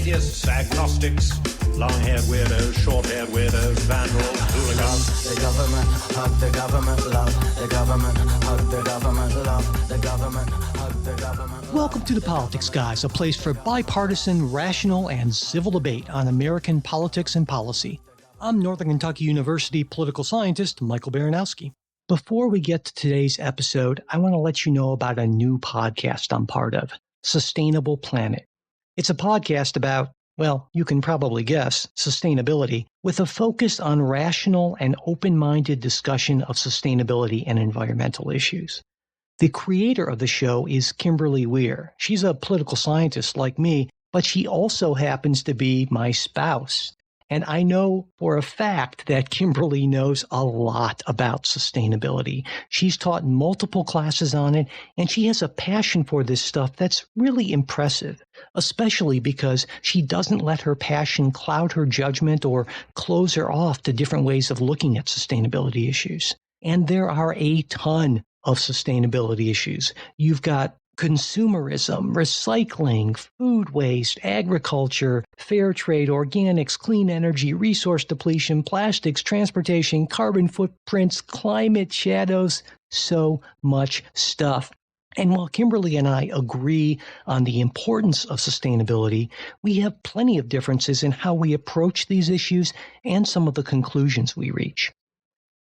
atheists, agnostics, long-haired weirdos, short-haired weirdos, vandals, hooligans. The government, hug the government, love the government, hug the government, love the government, hug the government. Welcome to The Politics Guys, a place for bipartisan, rational, and civil debate on American politics and policy. I'm Northern Kentucky University political scientist Michael Baranowski. Before we get to today's episode, I want to let you know about a new podcast I'm part of, Sustainable Planet. It's a podcast about, well, you can probably guess, sustainability, with a focus on rational and open-minded discussion of sustainability and environmental issues. The creator of the show is Kimberly Weir. She's a political scientist like me, but she also happens to be my spouse. And I know for a fact that Kimberly knows a lot about sustainability. She's taught multiple classes on it, and she has a passion for this stuff that's really impressive, especially because she doesn't let her passion cloud her judgment or close her off to different ways of looking at sustainability issues. And there are a ton of sustainability issues. You've got consumerism, recycling, food waste, agriculture, fair trade, organics, clean energy, resource depletion, plastics, transportation, carbon footprints, climate shadows, so much stuff. And while Kimberly and I agree on the importance of sustainability, we have plenty of differences in how we approach these issues and some of the conclusions we reach.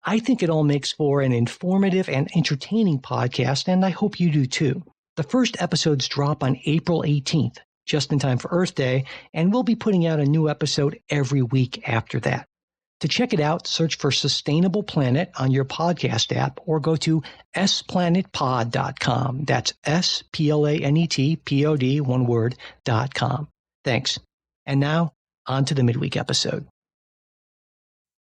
I think it all makes for an informative and entertaining podcast, and I hope you do too. The first episodes drop on April 18th, just in time for Earth Day, and we'll be putting out a new episode every week after that. To check it out, search for Sustainable Planet on your podcast app or go to splanetpod.com. That's SPLANETPOD, one word, .com. Thanks. And now, on to the midweek episode.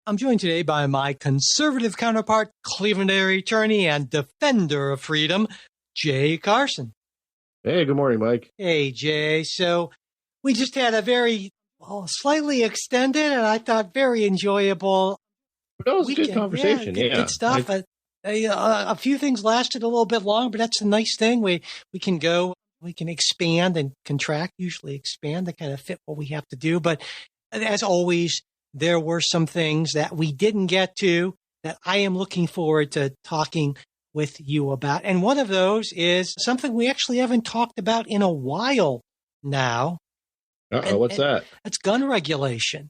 I'm joined today by my conservative counterpart, Cleveland area attorney and defender of freedom, Jay Carson. Hey, good morning, Mike. Hey, Jay. So we just had a very slightly extended and I thought very enjoyable That was weekend. A good conversation. Yeah, good stuff. A few things lasted a little bit long, but that's the nice thing. We can go, we can expand and contract, usually expand to kind of fit what we have to do. But as always, there were some things that we didn't get to that I am looking forward to talking with you about. And one of those is something we actually haven't talked about in a while now. What's that? It's gun regulation.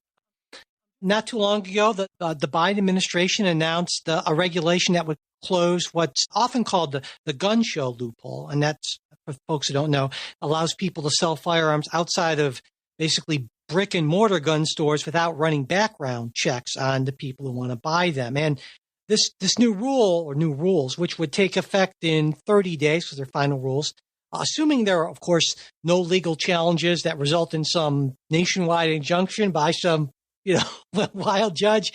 Not too long ago, the Biden administration announced a regulation that would close what's often called the gun show loophole. And that's, for folks who don't know, allows people to sell firearms outside of basically brick and mortar gun stores without running background checks on the people who want to buy them. And this new rule or new rules, which would take effect in 30 days because they're final rules, assuming there are, of course, no legal challenges that result in some nationwide injunction by some, wild judge.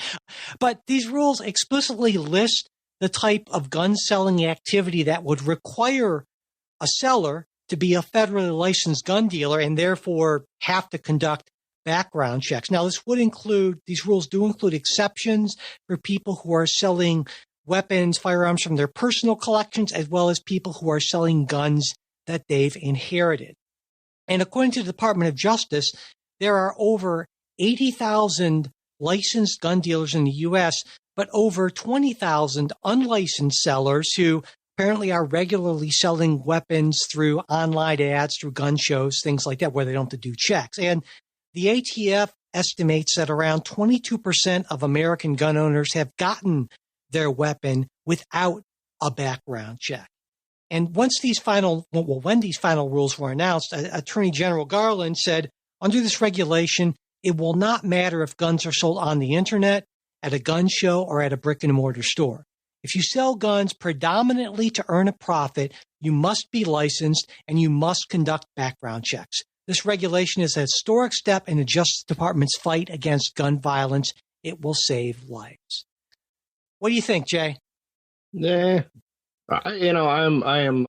But these rules explicitly list the type of gun selling activity that would require a seller to be a federally licensed gun dealer and therefore have to conduct background checks. Now, these rules do include exceptions for people who are selling weapons, firearms from their personal collections, as well as people who are selling guns that they've inherited. And according to the Department of Justice, there are over 80,000 licensed gun dealers in the U.S., but over 20,000 unlicensed sellers who apparently are regularly selling weapons through online ads, through gun shows, things like that, where they don't have to do checks. And the ATF estimates that around 22% of American gun owners have gotten their weapon without a background check. And when these final rules were announced, Attorney General Garland said, under this regulation, it will not matter if guns are sold on the internet, at a gun show, or at a brick and mortar store. If you sell guns predominantly to earn a profit, you must be licensed and you must conduct background checks. This regulation is a historic step in the Justice Department's fight against gun violence. It will save lives. What do you think, Jay? I am.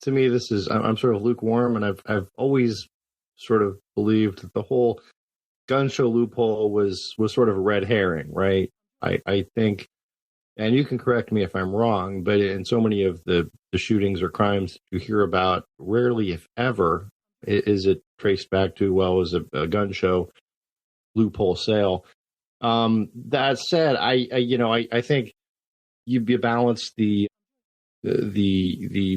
To me, I'm sort of lukewarm, and I've always sort of believed that the whole gun show loophole was sort of a red herring, right? I think, and you can correct me if I'm wrong, but in so many of the shootings or crimes you hear about, rarely, if ever, is it traced back to, well, it was a gun show loophole sale. That said, I think you balance the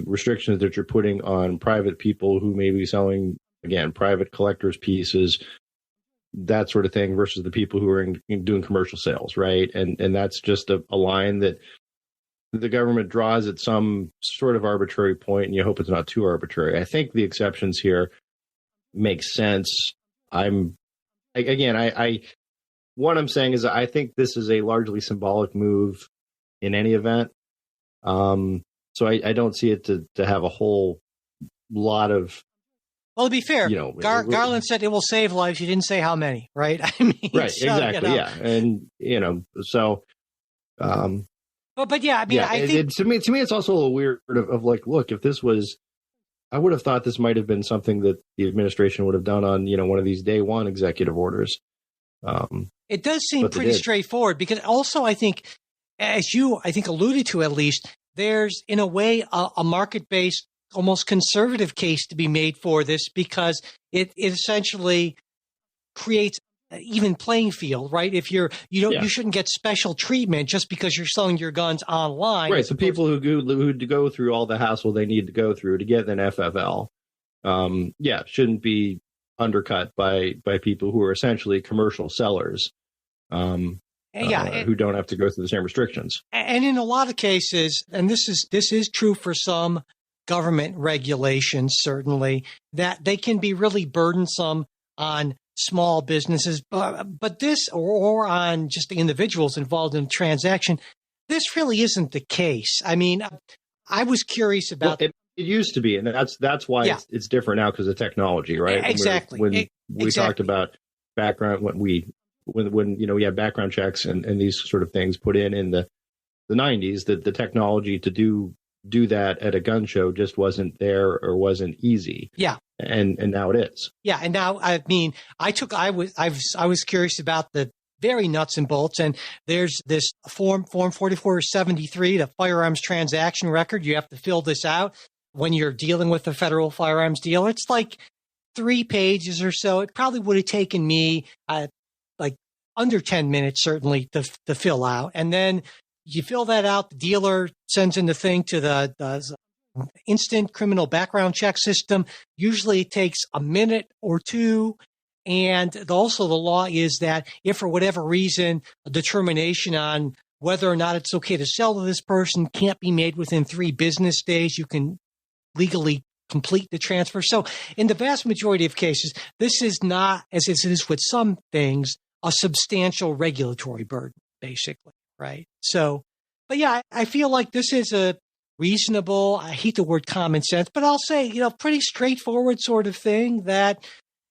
restrictions that you're putting on private people who may be selling, again, private collectors pieces, that sort of thing, versus the people who are doing commercial sales, right? And that's just a line that the government draws at some sort of arbitrary point, and you hope it's not too arbitrary. I think the exceptions here make sense. What I'm saying is I think this is a largely symbolic move in any event. So I don't see it to have a whole lot of. Well, to be fair, Garland said it will save lives. He didn't say how many, right? I mean, right, so, exactly, yeah, and so. But yeah, I mean, I think to me, it's also a little weird of like, look, if this was, I would have thought this might have been something that the administration would have done on, one of these day one executive orders. It does seem pretty straightforward, because also I think, as you, I think, alluded to at least, there's in a way a market-based, almost conservative case to be made for this, because it essentially creates an even playing field, right? If you shouldn't get special treatment just because you're selling your guns online. Right. So people who go through all the hassle they need to go through to get an FFL, shouldn't be undercut by people who are essentially commercial sellers. Who don't have to go through the same restrictions. And in a lot of cases, and this is true for some government regulations, certainly, that they can be really burdensome on small businesses, but this, or on just the individuals involved in the transaction, this really isn't the case. I mean, I was curious about. Well, it used to be, and that's why it's different now, because of technology, right? Exactly. When we talked about background, when we had background checks and these sort of things put in the 90s, that the technology to do that at a gun show just wasn't there or wasn't easy. Yeah. And now it is. Yeah. And now, I mean, I was curious about the very nuts and bolts, and there's this form 4473, the firearms transaction record. You have to fill this out when you're dealing with a federal firearms dealer. It's like 3 pages or so. It probably would have taken me like under 10 minutes, certainly, to fill out. And then you fill that out. The dealer sends in the thing to the instant criminal background check system. Usually it takes a minute or two. And also the law is that if for whatever reason a determination on whether or not it's okay to sell to this person can't be made within 3 business days, you can legally complete the transfer. So in the vast majority of cases, this is not, as it is with some things, a substantial regulatory burden, basically, right? So, but yeah, I feel like this is a reasonable, I hate the word common sense, but I'll say, pretty straightforward sort of thing that,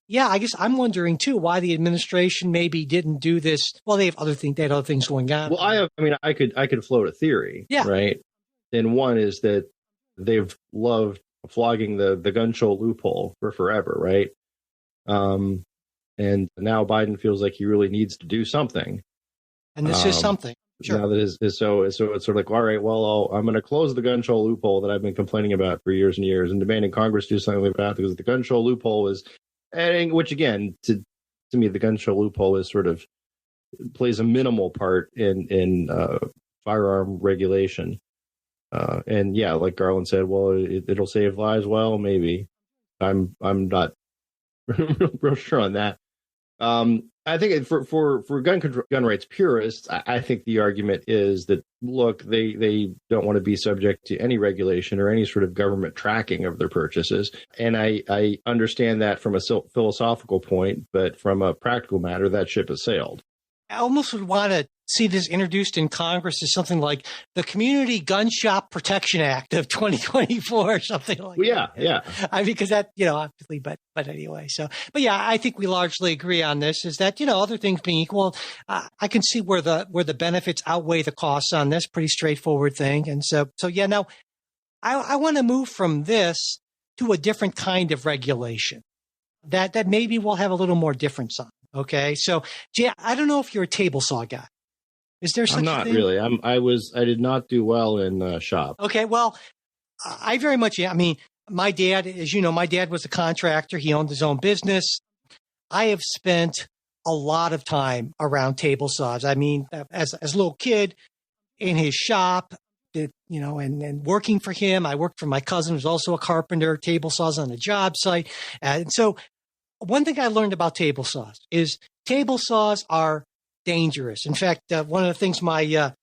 yeah, I guess I'm wondering too why the administration maybe didn't do this. Well, they had other things going on. Well, I could float a theory, right? And one is that they've loved flogging the gun show loophole for forever, right? And now Biden feels like he really needs to do something. And this is something. Sure. Now that is so it's sort of like, all right, well, I'm going to close the gun show loophole that I've been complaining about for years and years, and demanding Congress do something about it, because the gun show loophole is, which again, to me, the gun show loophole is sort of plays a minimal part in firearm regulation. And yeah, like Garland said, well, it'll save lives. Well, maybe. I'm not real sure on that. I think for gun rights purists, I think the argument is that, look, they don't want to be subject to any regulation or any sort of government tracking of their purchases. And I understand that from a philosophical point, but from a practical matter, that ship has sailed. I almost would want to see this introduced in Congress as something like the Community Gun Shop Protection Act of 2024 or something like that. Yeah. Because that, obviously, but anyway. So, but yeah, I think we largely agree on this, is that, other things being equal, I can see where the benefits outweigh the costs on this. Pretty straightforward thing. And so yeah, now I want to move from this to a different kind of regulation that maybe we'll have a little more difference on. Okay. So, Jay, I don't know if you're a table saw guy. Is there such a thing? I'm not really. I did not do well in shop. Okay. Well, I very much, I mean, my dad, as you know, my dad was a contractor. He owned his own business. I have spent a lot of time around table saws. I mean, as a little kid in his shop, and working for him. I worked for my cousin, who's also a carpenter, table saws on a job site. And so one thing I learned about table saws is table saws are dangerous. In fact, one of the things my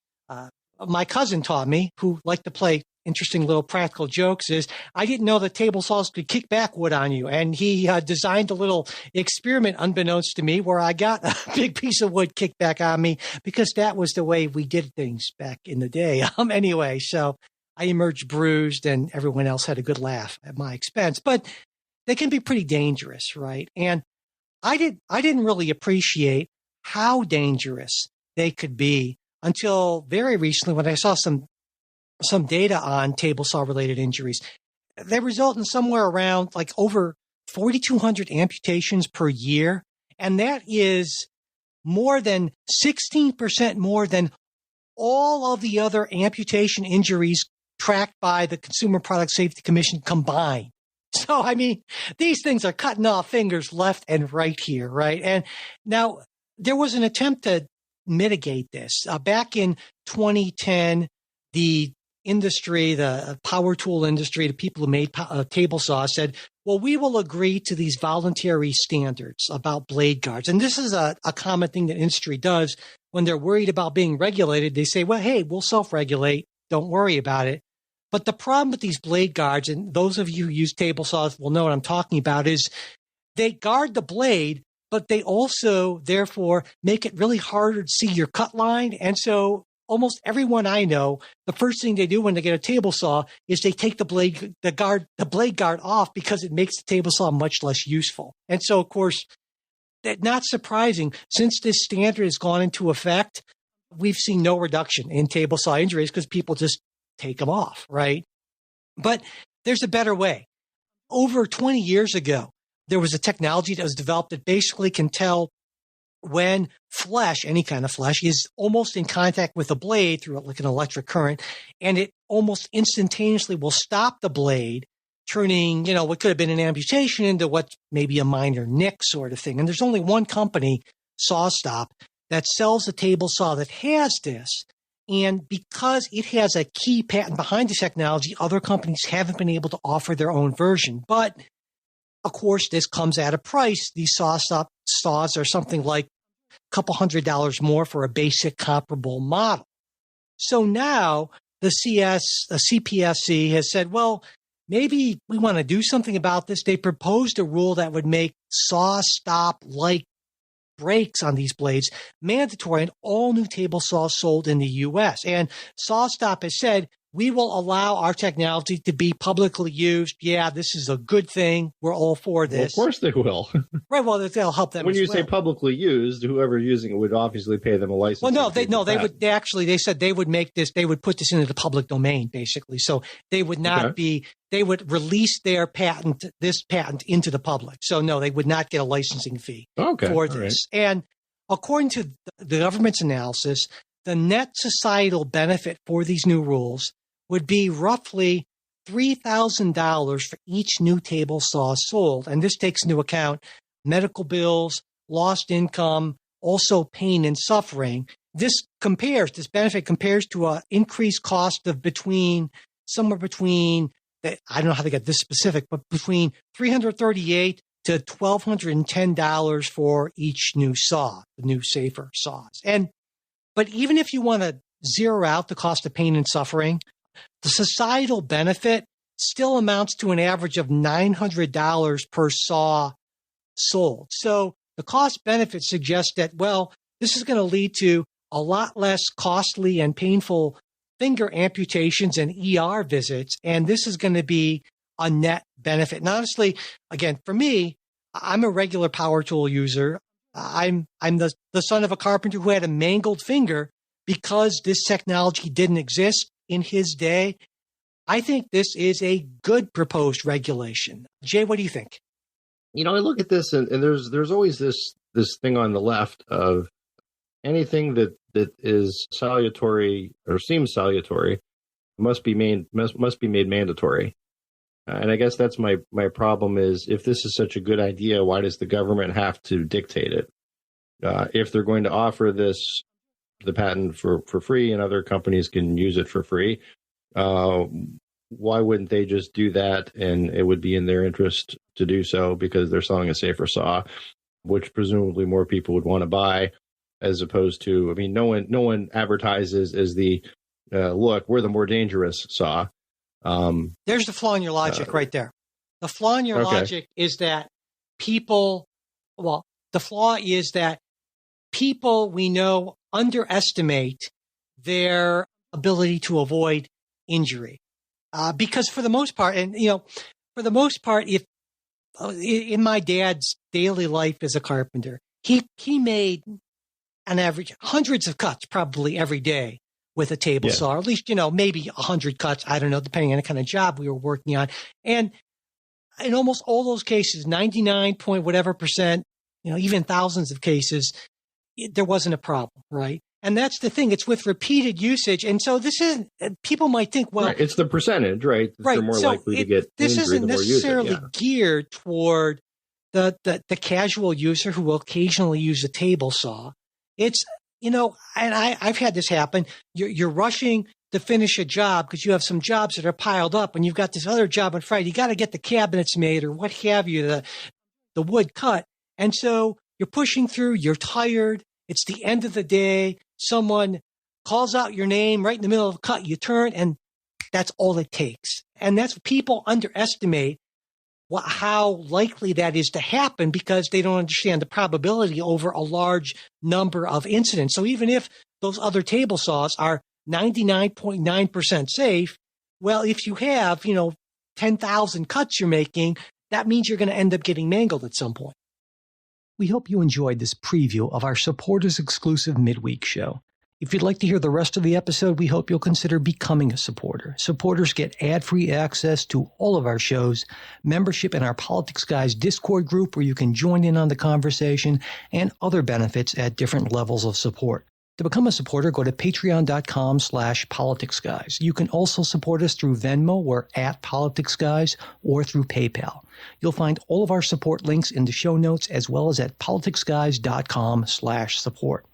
cousin taught me, who liked to play interesting little practical jokes, is I didn't know that table saws could kick back wood on you. And he designed a little experiment unbeknownst to me where I got a big piece of wood kicked back on me because that was the way we did things back in the day. Anyway, so I emerged bruised and everyone else had a good laugh at my expense. But they can be pretty dangerous, right? And I didn't really appreciate how dangerous they could be until very recently when I saw some data on table saw related injuries. They result in somewhere around like over 4,200 amputations per year. And that is more than 16% more than all of the other amputation injuries tracked by the Consumer Product Safety Commission combined. So, I mean, these things are cutting off fingers left and right here, right? And now there was an attempt to mitigate this. Back in 2010, the industry, the power tool industry, the people who made table saws said, well, we will agree to these voluntary standards about blade guards. And this is a common thing that industry does when they're worried about being regulated. They say, well, hey, we'll self-regulate. Don't worry about it. But the problem with these blade guards, and those of you who use table saws will know what I'm talking about, is they guard the blade, but they also, therefore, make it really harder to see your cut line. And so almost everyone I know, the first thing they do when they get a table saw is they take the blade guard off because it makes the table saw much less useful. And so, of course, not surprising, since this standard has gone into effect, we've seen no reduction in table saw injuries because people just take them off, right? But there's a better way. Over 20 years ago, there was a technology that was developed that basically can tell when flesh, any kind of flesh, is almost in contact with a blade through like an electric current, and it almost instantaneously will stop the blade, turning, what could have been an amputation into what maybe a minor nick sort of thing. And there's only one company, SawStop, that sells a table saw that has this. And because it has a key patent behind the technology, other companies haven't been able to offer their own version. But of course, this comes at a price. These SawStop saws are something like a couple $100 more for a basic comparable model. So now the CPSC has said, well, maybe we want to do something about this. They proposed a rule that would make SawStop-like brakes on these blades mandatory in all new table saws sold in the U.S. And SawStop has said, we will allow our technology to be publicly used. Yeah, this is a good thing. We're all for this. Well, of course they will. Right. Well, they'll help them. When you say publicly used, whoever's using it would obviously pay them a license. Well, they said they would make this, they would put this into the public domain, basically. So they would not they would release their patent, this patent into the public. So no, they would not get a licensing fee for this. Right. And according to the government's analysis, the net societal benefit for these new rules would be roughly $3,000 for each new table saw sold. And this takes into account medical bills, lost income, also pain and suffering. This benefit compares to an increased cost of somewhere between, I don't know how they got this specific, but between $338 to $1,210 for each new saw, the new safer saws. But even if you want to zero out the cost of pain and suffering, the societal benefit still amounts to an average of $900 per saw sold. So the cost benefit suggests that, well, this is going to lead to a lot less costly and painful finger amputations and ER visits, and this is going to be a net benefit. And honestly, again, for me, I'm a regular power tool user. I'm the son of a carpenter who had a mangled finger because this technology didn't exist in his day. I think this is a good proposed regulation. Jay, what do you think? I look at this and there's always this thing on the left of anything that is salutary or seems salutary must be made mandatory. And I guess that's my problem is, if this is such a good idea, why does the government have to dictate it? If they're going to offer the patent for free and other companies can use it for free, why wouldn't they just do that? And it would be in their interest to do so because they're selling a safer saw, which presumably more people would want to buy, as opposed to, I mean, no one advertises as the look, we're the more dangerous saw. There's the flaw in your logic right there. The flaw in your logic is that people we know underestimate their ability to avoid injury. Because for the most part, if in my dad's daily life as a carpenter, he made on average hundreds of cuts probably every day with a table saw, or at least, maybe 100 cuts. I don't know, depending on the kind of job we were working on. And in almost all those cases, 99 point whatever percent, even thousands of cases, there wasn't a problem, right? And that's the thing. It's with repeated usage. And so people might think, well, it's the percentage, right? They're more likely to get this injury isn't the more use it. necessarily geared toward the casual user who will occasionally use a table saw. It's, and I've had this happen. You're rushing to finish a job because you have some jobs that are piled up and you've got this other job on Friday. You got to get the cabinets made or what have you, the wood cut. And so you're pushing through, you're tired. It's the end of the day. Someone calls out your name right in the middle of the cut. You turn and that's all it takes. And that's people underestimate how likely that is to happen because they don't understand the probability over a large number of incidents. So even if those other table saws are 99.9% safe, well, if you have, 10,000 cuts you're making, that means you're going to end up getting mangled at some point. We hope you enjoyed this preview of our supporters exclusive midweek show. If you'd like to hear the rest of the episode, we hope you'll consider becoming a supporter. Supporters get ad-free access to all of our shows, membership in our Politics Guys Discord group where you can join in on the conversation, and other benefits at different levels of support. To become a supporter, go to patreon.com/politicsguys. You can also support us through Venmo or @politicsguys or through PayPal. You'll find all of our support links in the show notes as well as at politicsguys.com/support.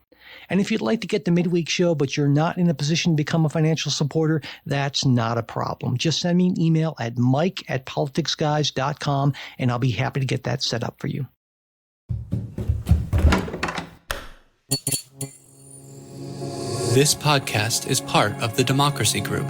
And if you'd like to get the midweek show, but you're not in a position to become a financial supporter, that's not a problem. Just send me an email at mike@politicsguys.com and I'll be happy to get that set up for you. This podcast is part of the Democracy Group,